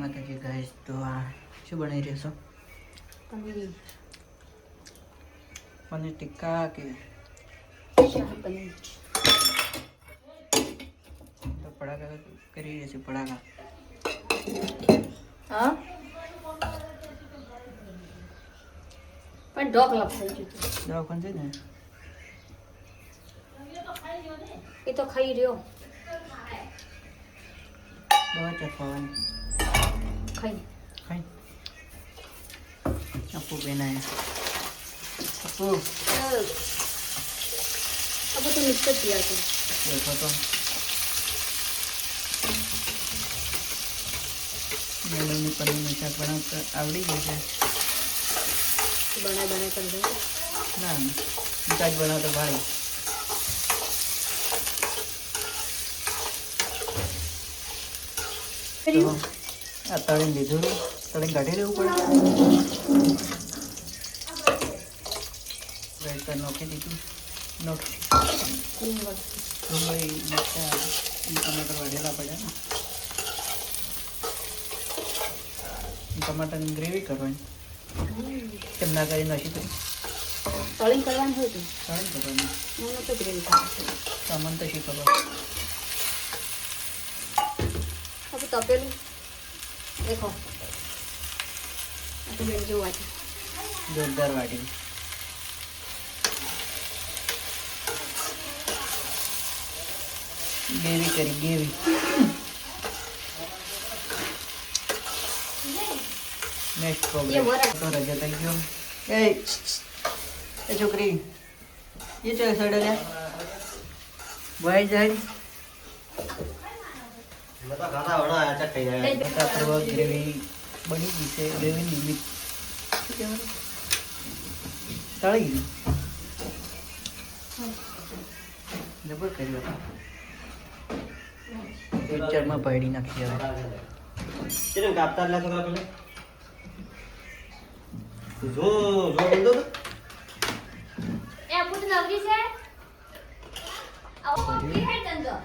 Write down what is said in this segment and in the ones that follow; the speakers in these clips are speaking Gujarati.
માતાજી ગાઈસ, તો આ શું બનાવી રહ્યો છો? પનીર ટિક્કા કે શાહી પનીર. તો પડાકા કરી રહ્યા છે પડાકા. હા પણ ઢોક લપસાઈ ગયું હતું. દવાખાન છે ને એ તો ખાઈ રહ્યો. દવા ચખવાની ખાઈ ખાઈ આપો બેનાય આપો अब तो मिक्सर दिया था. देखो तो મેડમની પનીરનું શાક બનાવતા આવડી ગયું છે. बना कर दे. ના બીજા જ બનાવતો ભાઈ. તો આ તળીને લીધું, તળીને કાઢી લેવું પડે. વેટર નોખી દીધું, નોખી ડુંગળી મરચાં ટમાટર વાઢેલા પડ્યા ને. ટમાટરની ગ્રેવી કરવાની કેમ ના કરી નસી તો तोलिंग करवान हो तो તળી કરવાની. मैंने तो ग्रेवी खा. સામાન તો શી ખબર. अब तपेलू देखो अब बेल जो आज જોરદાર વાટી ગેવી કરી ગેવી. નેક્સ્ટ પ્રોગ્રામ તો રજા થઈ ગયો. એ છોકરી એ ચાલ સડે લે ભાઈ જાય ગ્રેવી બની ગઈ છે. ગ્રેવીની મિક્સ શું કહેવાનું તળી ગયું જબર કર્યું હતું. મિક્સરમાં ભળી નાખી હવે. ए पुत नवरी से आओ की है तंदो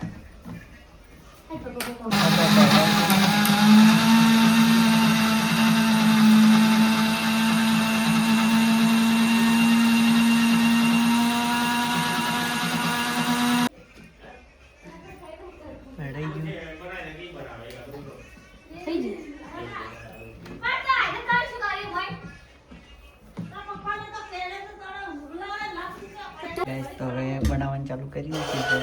ભરાઈ ગયું. થઈ ગયું. ગેસ તો હવે બનાવવાનું ચાલુ કરી નાખ્યું છે.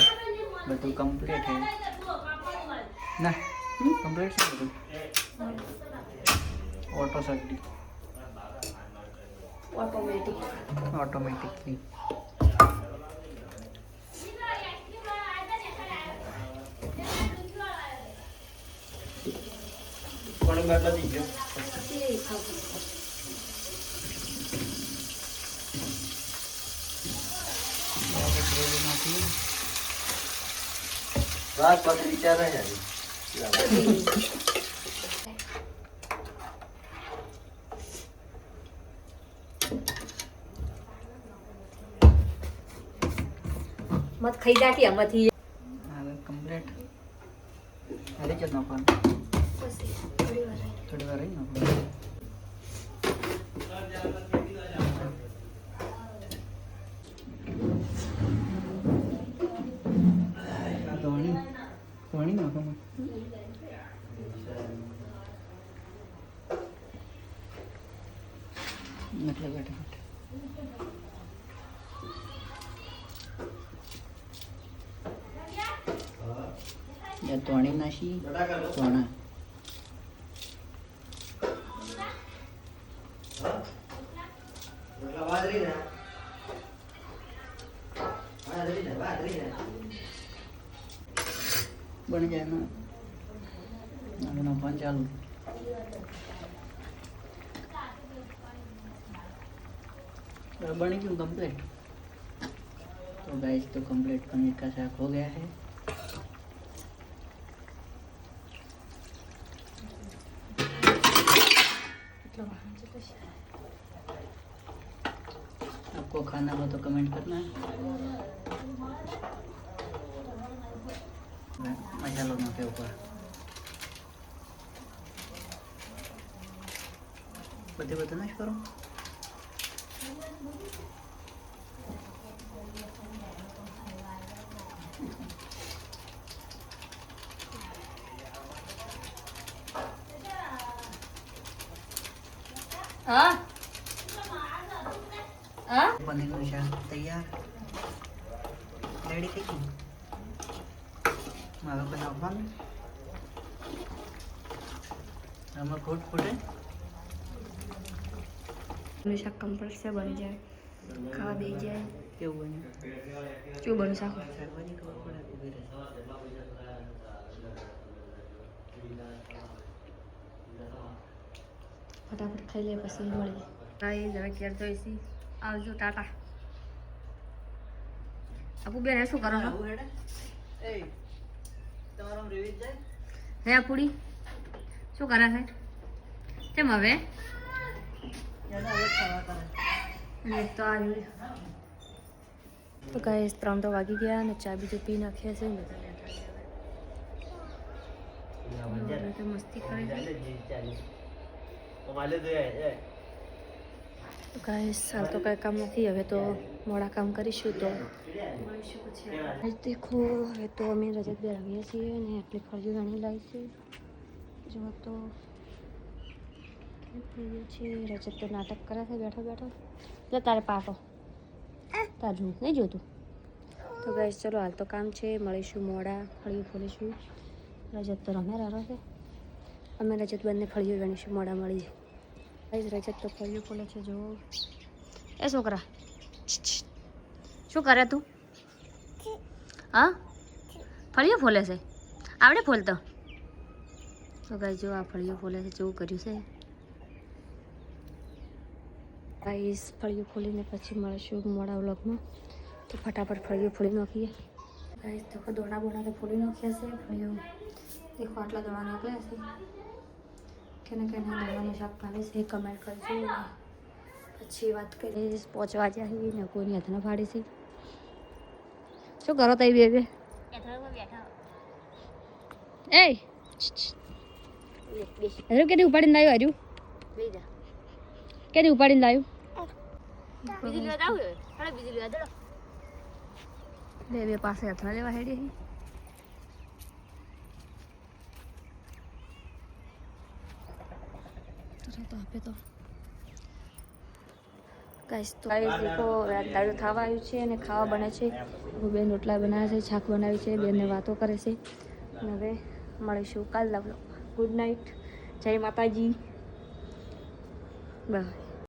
બધું કમ્પ્લીટ છે ના કમ્પ્લીટ છે બધું. ઓટો સગડી ऑटोमेटिक ઓટોમેટિકલી. ये खाओ. ગ્રેવીમાંથી રાત પછી વિચાર રહે मत खाई जाती हम थी હવે કમ્પ્લીટ. અરે ચાલ નાખવાનું થોડી વાર રહી નાખવાનું. પાણી પાણી નાખવાનું. મતલબ બેઠા या तोणी नाशी तोणा बन जाए ना आगे नाखવાનું ચાલુ. बन गયું कंप्लीट. तो गाइस तो कंप्लीट पनीर का साग हो गया है. आपको खाना हो तो कमेंट करना है. मसालों के ऊपर બધું ના જ કરો. હા હા પનીરનું શાક તૈયાર રેડી થઈ ગયું. હવે બનાવવાનું આમાં ખોટ ફૂટે. શાક કમ્પલસરી છે બની જાય ખાવા દઈ જાય. કેવું બન્યું? શું બન્યું શાક? શાકભાજી ખબર પડે ઊભી રહે. ફટાફટ ખાઈ લે પછી મળી જાય. હવે ઘેર જોઈશી. આવજો ટાટા. આપુ બેન શું કરો છો? તમારો રિવીઝ જાય હે આપુડી શું કરે છે? કેમ હવે તો આવ્યું તો ગાઈસ 3 તો વાગી ગયા અને ચા બીજું પી નાખ્યા છે ને તો મસ્તી કરી તો ગાઈસ હાલ તો કઈ કામ નથી. હવે તો મોડા કામ કરીશું તો મળીશું પછી. દેખો હવે તો અમે રજત બે આવીએ છીએ અને આટલી ફરજી ઘણી લાવી છે. જો તો રજત તો નાટક કરે છે બેઠો બેઠો. જો તારે પાટો તારું નહીં જોતું. તો ગાઈસ ચલો હાલ તો કામ છે. મળીશું મોડા ફળીઓ ફોલીશું. રજત તો રમે રહ્યો છે. અમે રજત બંને ફળીઓ ગણીશું મોડા મળી. ગાઈસ રજત તો ફળીઓ ફોલે છે. જો એ છોકરા શું કરે તું? હા ફળીઓ ફોલે છે. આવડે ફોલતો? તો ગાઈસ જો આ ફળીઓ ફોલે છે. જેવું કર્યું છે. ગાઈસ ફળીઓ ફોલીને પછી મળીશું મોડા વ્લોગમાં. તો ફટાફટ ફળીઓ ફોલી નાખીએ. ગાઈસ તો દોણા બોણા તો ફોલી નાખ્યા છે. ફળીઓ દેખો આટલા દોણા નાખ્યા છે. કેને કેને દોણાનું શાક ભાવે છે કમેન્ટ કરજો. પછી વાત કરીએ. 5 વાગ્યા છે ને કોઈની હાથને ફાડી છે. શું કરો તઈ બે એ હજુ કેદી ઉપાડીને લાવ્યું? હજુ કેદી ઉપાડીને લાવ્યું? બે પાસે હાથમાં લેવા હેડી તો આપે તો ગાઈસ તો ગાઈસ દેખો દાળું ખાવા આવ્યું છે અને ખાવા બને છે. બેન રોટલા બનાવે છે, શાક બનાવી છે, બેનને વાતો કરે છે. અને હવે મળીશું કાલના વ્લોગમાં. ગુડ નાઇટ, જય માતાજી, બાય.